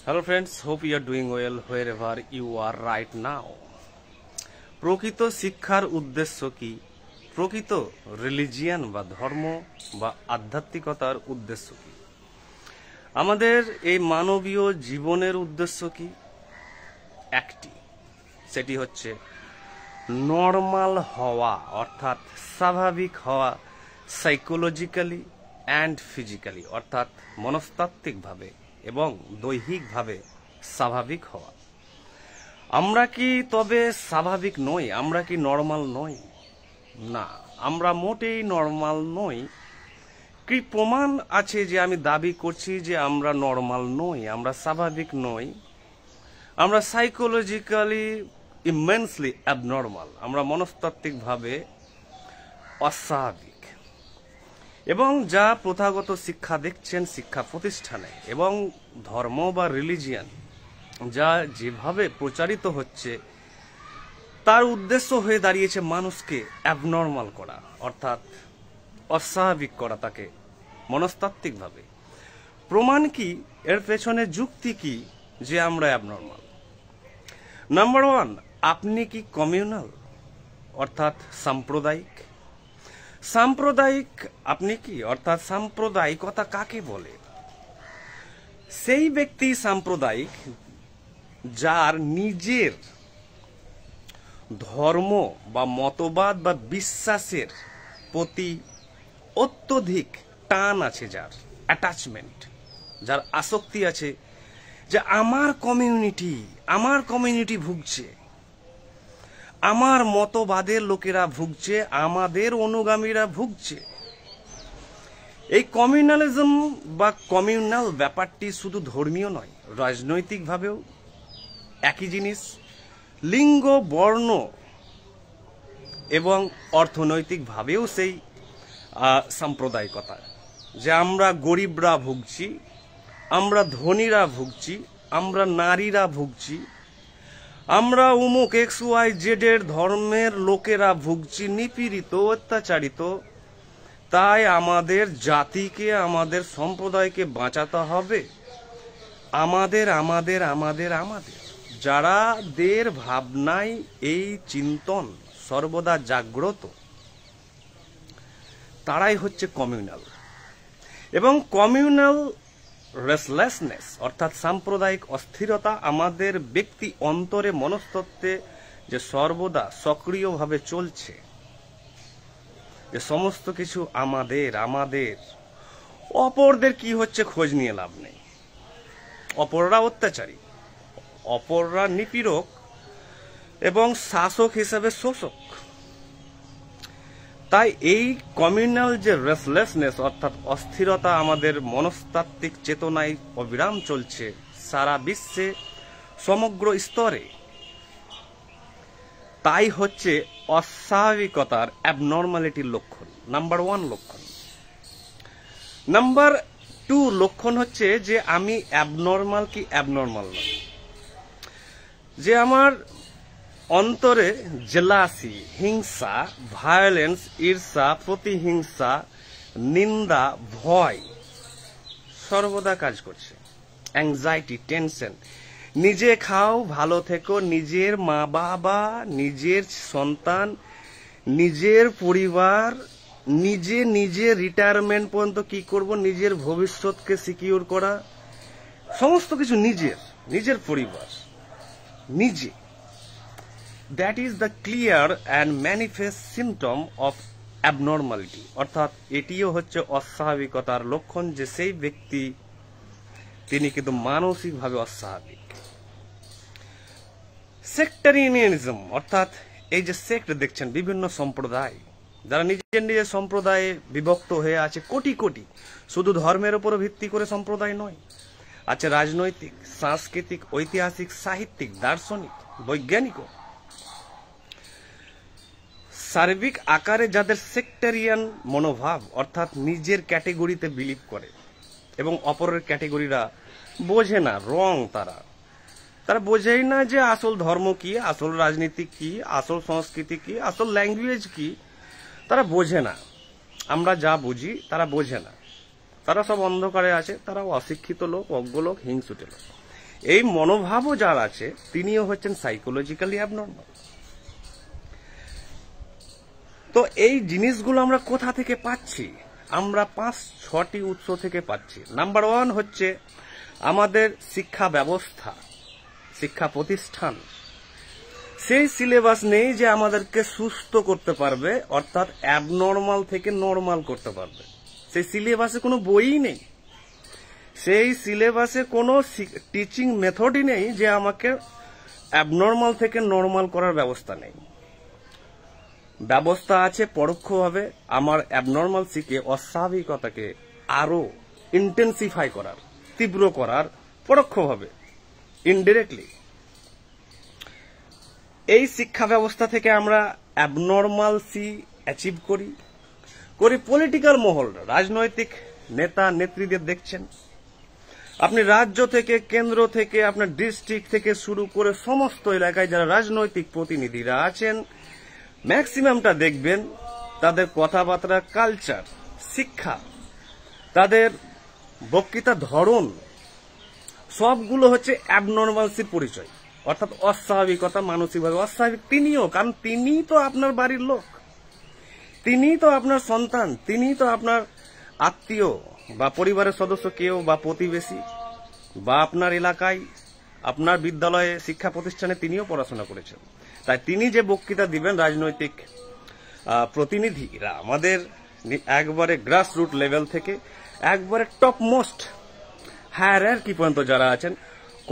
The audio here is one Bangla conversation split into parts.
Hello friends, hope you are doing well wherever you are right now. প্রকৃত শিক্ষার উদ্দেশ্য কি? প্রকৃত রিলিজিয়ান বা ধর্ম বা আধ্যাত্মিকতার উদ্দেশ্য কি? আমাদের এই মানবীয় জীবনের উদ্দেশ্য কি? একটি, সেটি হচ্ছে নরমাল হওয়া, অর্থাৎ স্বাভাবিক হওয়া, সাইকোলজিক্যালি অ্যান্ড ফিজিক্যালি, অর্থাৎ মনস্তাত্ত্বিকভাবে এবং দৈহিকভাবে স্বাভাবিক হওয়া। আমরা কি তবে স্বাভাবিক নই? আমরা কি নরমাল নই? না, আমরা মোটেই নরমাল নই। কি প্রমাণ আছে যে আমি দাবি করছি যে আমরা নরমাল নই, আমরা স্বাভাবিক নই? আমরা সাইকোলজিক্যালি ইমেন্সলি অ্যাবনর্মাল, আমরা মনস্তাত্ত্বিকভাবে অস্বাভাবিক। এবং যা প্রথাগত শিক্ষা দেখছেন শিক্ষা প্রতিষ্ঠানে এবং ধর্ম বা রিলিজিয়ান যা যেভাবে প্রচারিত হচ্ছে, তার উদ্দেশ্য হয়ে দাঁড়িয়েছে মানুষকে অ্যাবনর্মাল করা, অর্থাৎ অস্বাভাবিক করা তাকে মনস্তাত্ত্বিকভাবে। প্রমাণ কি? এর পেছনে যুক্তি কি যে আমরা অ্যাবনর্মাল? নাম্বার ওয়ান, আপনি কি কমিউনাল, অর্থাৎ সাম্প্রদায়িক? সাম্প্রদায়িক আপনি কি, অর্থাৎ সাম্প্রদায়িকতা কাকে বলে? সেই ব্যক্তি সাম্প্রদায়িক যার নিজের ধর্ম বা মতবাদ বা বিশ্বাসের প্রতি অত্যধিক টান আছে, যার অ্যাটাচমেন্ট, যার আসক্তি আছে, যে আমার কমিউনিটি ভুগছে, আমার মতবাদের লোকেরা ভুগছে, আমাদের অনুগামীরা ভুগছে। এই কমিউনালিজম বা কমিউনাল ব্যাপারটি শুধু ধর্মীয় নয়, রাজনৈতিকভাবেও একই জিনিস, লিঙ্গ বর্ণ এবং অর্থনৈতিকভাবেও সেই সাম্প্রদায়িকতা, যে আমরা গরিবরা ভুগছি, আমরা ধনীরা ভুগছি, আমরা নারীরা ভুগছি, আমরা উমুক XYZ এর ধর্মের লোকেরা ভুগছি, নিপীড়িত, অত্যাচারিত। তাই আমাদের জাতিকে, আমাদের সম্প্রদায়কে বাঁচাতে হবে। আমাদের আমাদের আমাদের আমাদের যারাদের ভাবনায় এই চিন্তন সর্বদা জাগ্রত, তারাই হচ্ছে কমিউনাল। এবং কমিউনাল রেসলেসনেস, অর্থাৎ সাম্প্রদায়িক অস্থিরতা আমাদের ব্যক্তি অন্তরে মনস্তত্ত্বে যে সর্বদা সক্রিয়ভাবে চলছে, যে সমস্ত কিছু আমাদের আমাদের, অপরদের কি হচ্ছে খোঁজ নিয়ে লাভ নেই। অপররা অত্যাচারী, অপররা নিপীড়ক এবং শাসক হিসেবে শোষক। তাই এই কমিউনাল যে রেসলেসনেস, অর্থাৎ অস্থিরতা আমাদের মনস্তাত্ত্বিক চেতনায় অবিরাম চলছে সারা বিশ্বে, সমগ্র স্তরে, তাই হচ্ছে অস্বাভাবিকতার, অ্যাবনর্মালিটির লক্ষণ, নাম্বার ওয়ান লক্ষণ। নাম্বার টু লক্ষণ হচ্ছে যে আমি অ্যাবনর্মাল কি অ্যাবনর্মাল নয়, যে আমার অন্তরে জেলাসি, হিংসা, ভায়োলেন্স, ঈর্ষা, প্রতিহিংসা, নিন্দা, ভয় সর্বদা কাজ করছে, অ্যাংজাইটি, টেনশন। নিজে খাও, ভালো থেকো, নিজের মা বাবা, নিজের সন্তান, নিজের পরিবার, নিজে রিটায়ারমেন্ট পর্যন্ত কি করব, নিজের ভবিষ্যৎকে সিকিউর করা, সমস্ত কিছু নিজের পরিবার, নিজে। That is the clear and manifest symptom of abnormality, অর্থাৎ এটিও হচ্ছে অস্বাভাবিকতার লক্ষণ, যে সেই ব্যক্তি তিনি কিন্তু মানসিকভাবে অস্বাভাবিক। সেক্টারিয়ানিজম, অর্থাৎ এই যে সেক্ট দেখছেন, বিভিন্ন সম্প্রদায়, যারা নিজের সম্প্রদায়ে বিভক্ত হয়ে আছে, কোটি কোটি, শুধু ধর্মের উপর ভিত্তি করে সম্প্রদায় নয়, আছে রাজনৈতিক, সাংস্কৃতিক, ঐতিহাসিক, সাহিত্যিক, দার্শনিক, বৈজ্ঞানিকও। সার্বিক আকারে যাদের সেক্টারিয়ান মনোভাব, অর্থাৎ নিজের ক্যাটেগরিতে বিলিভ করে এবং অপরের ক্যাটেগরিরা বোঝে না, রং, তারা বোঝেই না যে আসল ধর্ম কি, আসল রাজনীতি কি, আসল সংস্কৃতি কি, আসল ল্যাঙ্গুয়েজ কি, তারা বোঝে না। আমরা যা বুঝি তারা বোঝে না, তারা সব অন্ধকারে আছে, তারা অশিক্ষিত লোক, অজ্ঞ লোক, হিংসুটে লোক। এই মনোভাবও যার আছে তিনিও হচ্ছেন সাইকোলজিক্যালি অ্যাবনর্মাল। তো এই জিনিসগুলো আমরা কোথা থেকে পাচ্ছি? আমরা 5-6টি উৎস থেকে পাচ্ছি। নাম্বার 1 হচ্ছে আমাদের শিক্ষা ব্যবস্থা, শিক্ষা প্রতিষ্ঠান। সেই সিলেবাস নেই যে আমাদেরকে সুস্থ করতে পারবে, অর্থাৎ অ্যাবনর্মাল থেকে নর্মাল করতে পারবে। সেই সিলেবাসে কোনো বইই নেই, সেই সিলেবাসে কোনো টিচিং মেথডই নেই যে আমাকে অ্যাবনর্মাল থেকে নর্মাল করার ব্যবস্থা নেই। ব্যবস্থা আছে পরোক্ষভাবে আমার অ্যাবনর্মাল শিখে অস্বাভাবিকতাকে আরো ইন্টেন্সিফাই করার, তীব্র করার, পরোক্ষভাবে ইনডিরেক্টলি। এই শিক্ষা ব্যবস্থা থেকে আমরা অ্যাবনর্মালসি অ্যাচিভ করি। পলিটিক্যাল মহল, রাজনৈতিক নেতা নেত্রীদের দেখছেন, আপনি রাজ্য থেকে, কেন্দ্র থেকে, আপনার ডিস্ট্রিক্ট থেকে শুরু করে সমস্ত এলাকায় যারা রাজনৈতিক প্রতিনিধিরা আছেন, ম্যাক্সিমামটা দেখবেন তাদের কথাবার্তা, কালচার, শিক্ষা, তাদের বক্তৃতার ধরন সবগুলো হচ্ছে অ্যাবনর্মালসির পরিচয়, অর্থাৎ অস্বাভাবিকতা, মানসিকভাবে অস্বাভাবিক তিনিও। কারণ তিনিই তো আপনার বাড়ির লোক, তিনিই তো আপনার সন্তান, তিনিই তো আপনার আত্মীয় বা পরিবারের সদস্য কেউ, বা প্রতিবেশী, বা আপনার এলাকায়, আপনার বিদ্যালয়ে, শিক্ষা প্রতিষ্ঠানে তিনিও পড়াশোনা করেছেন। তাই তিনি যে বক্তৃতা দিবেন, রাজনৈতিক প্রতিনিধিরা আমাদের একবারে গ্রাসরুট লেভেল থেকে একবারে টপ মোস্ট হায়ারার্কি পর্যন্ত যারা আছেন,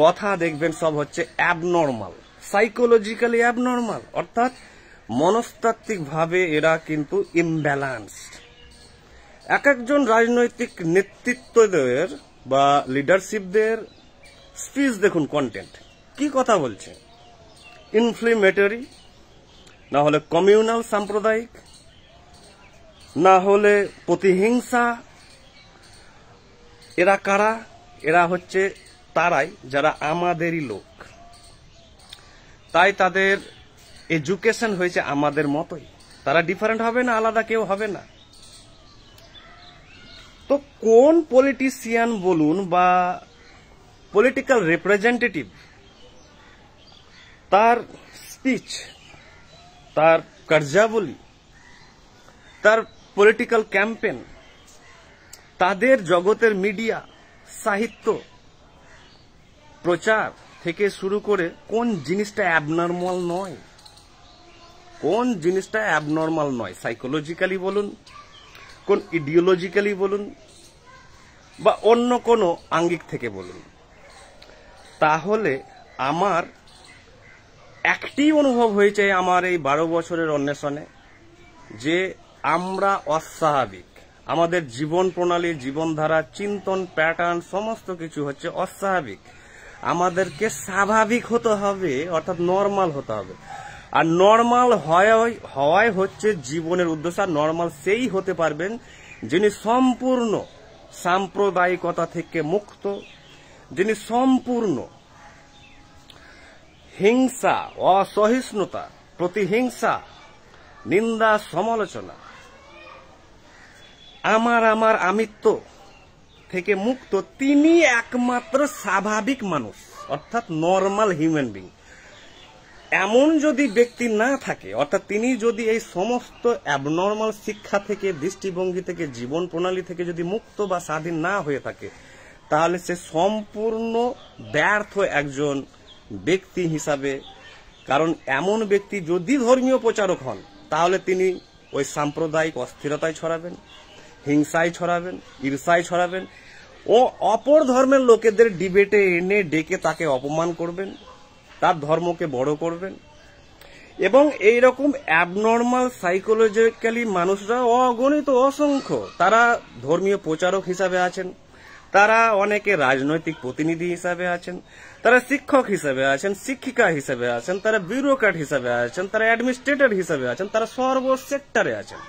কথা দেখবেন সব হচ্ছে অ্যাবনর্মাল, সাইকোলজিক্যালি অ্যাবনর্মাল, অর্থাৎ মনস্তাত্ত্বিকভাবে এরা কিন্তু ইমব্যালেন্সড। এক একজন রাজনৈতিক নেতৃত্বদের বা লিডারশিপদের স্পিচ দেখুন, কন্টেন্ট কি কথা বলছে, ইনফ্লেমেটরি, না হলে কমিউনাল, সাম্প্রদায়িক, না হলে প্রতিহিংসা। এরা কারা? এরা হচ্ছে তারাই যারা আমাদেরই লোক, তাই তাদের এডুকেশন হয়েছে আমাদের মতোই, তারা ডিফারেন্ট হবে না, আলাদা কেউ হবে না। তো কোন পলিটিশিয়ান বলুন বা পলিটিক্যাল রিপ্রেজেন্টেটিভ, তার স্পিচ, তার কার্যাবলী, তার পলিটিক্যাল ক্যাম্পেন, তাদের জগতের মিডিয়া, সাহিত্য, প্রচার থেকে শুরু করে কোন জিনিসটা অ্যাবনর্মাল নয়, কোন জিনিসটা অ্যাবনর্মাল নয়, সাইকোলজিক্যালি বলুন, কোন ইডিওলজিক্যালি বলুন, বা অন্য কোনো আঙ্গিক থেকে বলুন, তাহলে আমার একটি অনুভব হয়েছে আমার এই 12 বছরের অন্বেষণে, যে আমরা অস্বাভাবিক। আমাদের জীবন প্রণালী, জীবনধারা, চিন্তন প্যাটার্ন সমস্ত কিছু হচ্ছে অস্বাভাবিক। আমাদেরকে স্বাভাবিক হতে হবে, অর্থাৎ নর্মাল হতে হবে। আর নর্মাল হওয়াই হচ্ছে জীবনের উদ্দেশ্য। আর নর্মাল সেই হতে পারবেন যিনি সম্পূর্ণ সাম্প্রদায়িকতা থেকে মুক্ত, যিনি সম্পূর্ণ হিংসা, অসহিষ্ণুতা, প্রতিহিংসা, নিন্দা, সমালোচনা, আমার আমিত্ব থেকে মুক্ত, তিনি একমাত্র স্বাভাবিক মানুষ, অর্থাৎ নর্মাল হিউম্যান বিং। এমন যদি ব্যক্তি না থাকে, অর্থাৎ তিনি যদি এই সমস্ত অ্যাবনর্মাল শিক্ষা থেকে, দৃষ্টিভঙ্গি থেকে, জীবন প্রণালী থেকে যদি মুক্ত বা স্বাধীন না হয়ে থাকে, তাহলে সে সম্পূর্ণ ব্যর্থ একজন ব্যক্তি হিসাবে। কারণ এমন ব্যক্তি যদি ধর্মীয় প্রচারক হন, তাহলে তিনি ওই সাম্প্রদায়িক অস্থিরতায় ছড়াবেন, হিংসায় ছড়াবেন, ঈর্ষায় ছড়াবেন, ও অপর ধর্মের লোকেদের ডিবেটে এনে ডেকে তাকে অপমান করবেন, তার ধর্মকে বড় করবেন। এবং এইরকম অ্যাবনর্মাল সাইকোলজিক্যালি মানুষরা অগণিত, অসংখ্য। তারা ধর্মীয় প্রচারক হিসাবে আছেন, তারা অনেকে রাজনৈতিক প্রতিনিধি হিসাবে আছেন, তারা শিক্ষক হিসাবে আছেন, শিক্ষিকা হিসাবে আছেন, তারা ব্যুরোক্র্যাট হিসাবে আছেন, তারা অ্যাডমিনিস্ট্রেটর হিসাবে আছেন, তারা সর্ব সেক্টরে আছেন।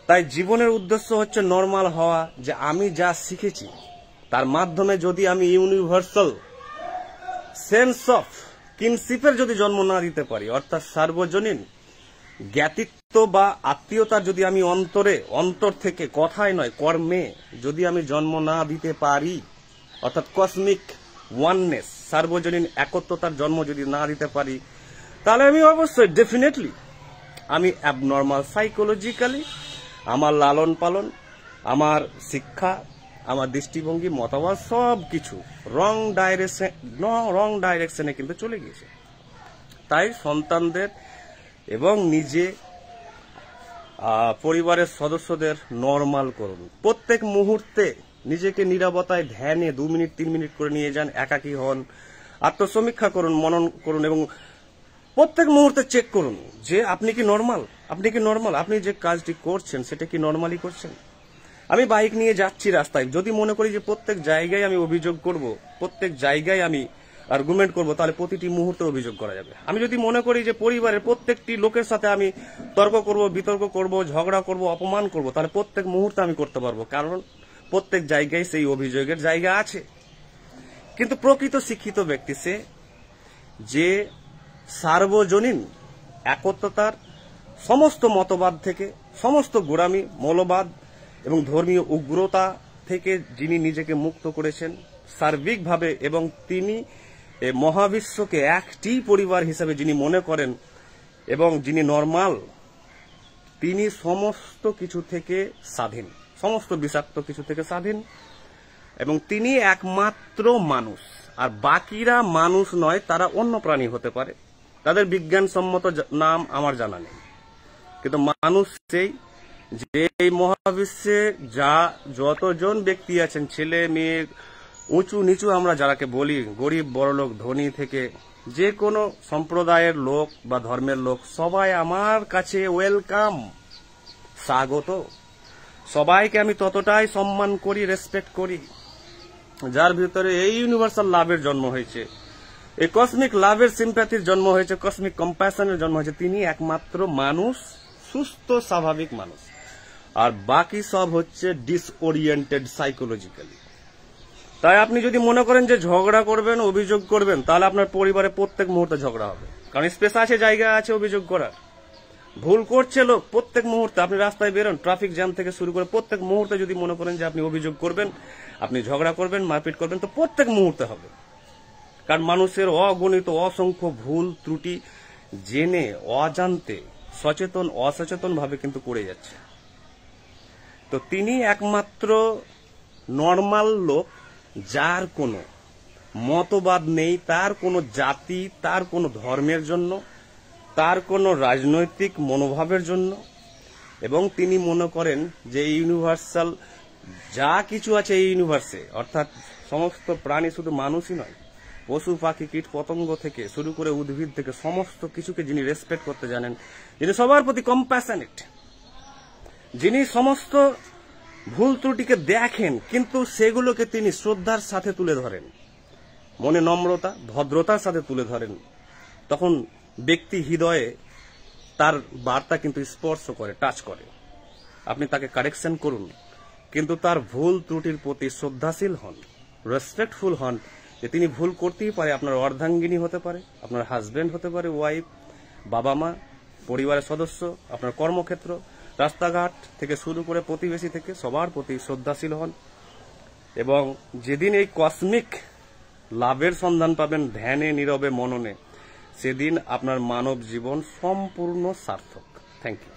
তাই জীবনের উদ্দেশ্য হচ্ছে নর্মাল হওয়া, যে আমি যা শিখেছি তার মাধ্যমে যদি আমি ইউনিভার্সাল সেন্স অফ কিনশিপের যদি জন্ম না দিতে পারি, অর্থাৎ সার্বজনীন জ্ঞাতিত্ব বা আত্মীয়তার যদি আমি অন্তর থেকে, কথায় নয় কর্মে যদি আমি জন্ম না দিতে পারি, অর্থাৎ কসমিক ওয়াননেস, সার্বজনীন একত্বতার জন্ম যদি না দিতে পারি, তাহলে আমি অবশ্যই ডেফিনেটলি আমি অ্যাবনর্মাল সাইকোলজিক্যালি। আমার লালন পালন, আমার শিক্ষা, আমার দৃষ্টিভঙ্গি, মতামত সব কিছু রং ডাইরেকশনে কিন্তু চলে গিয়েছে। তাই সন্তানদের এবং নিজে পরিবারের সদস্যদের নরমাল করুন। প্রত্যেক মুহূর্তে নিজেকে নীরবতায় ধ্যানে 2 মিনিট 3 মিনিট করে নিয়ে যান, একাকী হন, আত্মসমীক্ষা করুন, মনন করুন এবং প্রত্যেক মুহূর্তে চেক করুন যে আপনি কি নরমাল, আপনি যে কাজটি করছেন সেটা কি নরমালি করছেন। আমি বাইক নিয়ে যাচ্ছি রাস্তায়, যদি মনে করি যে প্রত্যেক জায়গায় আমি অভিযোগ করব, প্রত্যেক জায়গায় আমি আর্গুমেন্ট করব, তাহলে প্রতিটি মুহূর্তে অভিযোগ করা যাবে। আমি যদি মনে করি যে পরিবারের প্রত্যেকটি লোকের সাথে আমি তর্ক করব, বিতর্ক করব, ঝগড়া করব, অপমান করব, তাহলে প্রত্যেক মুহূর্তে আমি করতে পারবো, কারণ প্রত্যেক জায়গায় সেই অভিযোগের জায়গা আছে। কিন্তু প্রকৃত শিক্ষিত ব্যক্তি সে যে সার্বজনীন একত্বতার সমস্ত মতবাদ থেকে, সমস্ত গোড়ামি, মৌলবাদ এবং ধর্মীয় উগ্রতা থেকে যিনি নিজেকে মুক্ত করেছেন সার্বিকভাবে, এবং তিনি মহাবিশ্বকে একটি পরিবার হিসেবে যিনি মনে করেন এবং যিনি নরমাল, তিনি সমস্ত কিছু থেকে স্বাধীন, সমস্ত বিষাক্ত কিছু থেকে স্বাধীন, এবং তিনি একমাত্র মানুষ। আর বাকিরা মানুষ নয়, তারা অন্য প্রাণী হতে পারে, তাদের বিজ্ঞানসম্মত নাম আমার জানা নেই, কিন্তু মানুষ সেই যে এই মহাবিশ্বে যতজন ব্যক্তি আছেন, ছেলে মেয়ে, উঁচু নিচু আমরা যারাকে বলি, গরিব বড়লোক, ধনী থেকে যে কোনো সম্প্রদায়ের লোক বা ধর্মের লোক, সবাই আমার কাছে ওয়েলকাম, স্বাগত। সবাইকে আমি ততটাই সম্মান করি, রেসপেক্ট করি, যার ভিতরে এই ইউনিভার্সাল লাভের জন্ম হয়েছে, এই কসমিক লাভের সিম্প্যাথির জন্ম হয়েছে, কসমিক কম্প্যাশনের জন্ম হয়েছে। তিনি একমাত্র মানুষ, সুস্থ স্বাভাবিক মানুষ, আর বাকি সব হচ্ছে ডিসওরিয়েন্টেড সাইকোলজিক্যালি। তাই আপনি যদি মনে করেন যে ঝগড়া করবেন, অভিযোগ করবেন, তাহলে আপনার পরিবারে প্রত্যেক মুহূর্তে ঝগড়া হবে, কারণ স্পেস আছে, জায়গা আছে অভিযোগ করার। ভুল করছে লোক, প্রত্যেক মুহূর্তে আপনি রাস্তায় বেরোন, ট্রাফিক জ্যাম থেকে শুরু করে প্রত্যেক মুহূর্তে যদি মনে করেন যে আপনি অভিযোগ করবেন, আপনি ঝগড়া করবেন, মারপিট করবেন, তো প্রত্যেক মুহূর্তে হবে। কারণ মানুষের অগণিত অসংখ্য ভুল ত্রুটি জেনে, অজান্তে, সচেতন অসচেতন ভাবে কিন্তু করে যাচ্ছে। তো তিনি একমাত্র নরমাল লোক, যার কোনো মতবাদ নেই, তার কোনো জাতি, তার কোনো ধর্মের জন্য, তার কোনো রাজনৈতিক মনোভাবের জন্য, এবং তিনি মনে করেন যে ইউনিভার্সাল যা কিছু আছে এই ইউনিভার্সে, অর্থাৎ সমস্ত প্রাণী, শুধু মানুষই নয়, পশু পাখি কীট পতঙ্গ থেকে শুরু করে উদ্ভিদ থেকে সমস্ত কিছুকে যিনি রেসপেক্ট করতে জানেন, যিনি সবার প্রতি কম্প্যাশনেট, যিনি সমস্ত ভুল ত্রুটিকে দেখেন কিন্তু সেগুলোকে তিনি শ্রদ্ধার সাথে তুলে ধরেন, মনে নম্রতা ভদ্রতার সাথে তুলে ধরেন, তখন ব্যক্তি হৃদয়ে তার বার্তা কিন্তু স্পর্শ করে, টাচ করে। আপনি তাকে কারেকশন করুন, কিন্তু তার ভুল ত্রুটির প্রতি শ্রদ্ধাশীল হন, রেসপেক্টফুল হন, যে তিনি ভুল করতেই পারে। আপনার অর্ধাঙ্গিনী হতে পারে, আপনার হাজবেন্ড হতে পারে, ওয়াইফ, বাবা মা, পরিবারের সদস্য, আপনার কর্মক্ষেত্র, রাস্তাঘাট থেকে শুরু করে প্রতিবেশী থেকে সবার প্রতি শ্রদ্ধাশীল হন। এবং যেদিন এই কসমিক লাভের সন্ধান পাবেন ধ্যানে, নীরবে, মননে, সেদিন আপনার মানব জীবন সম্পূর্ণ সার্থক। Thank you.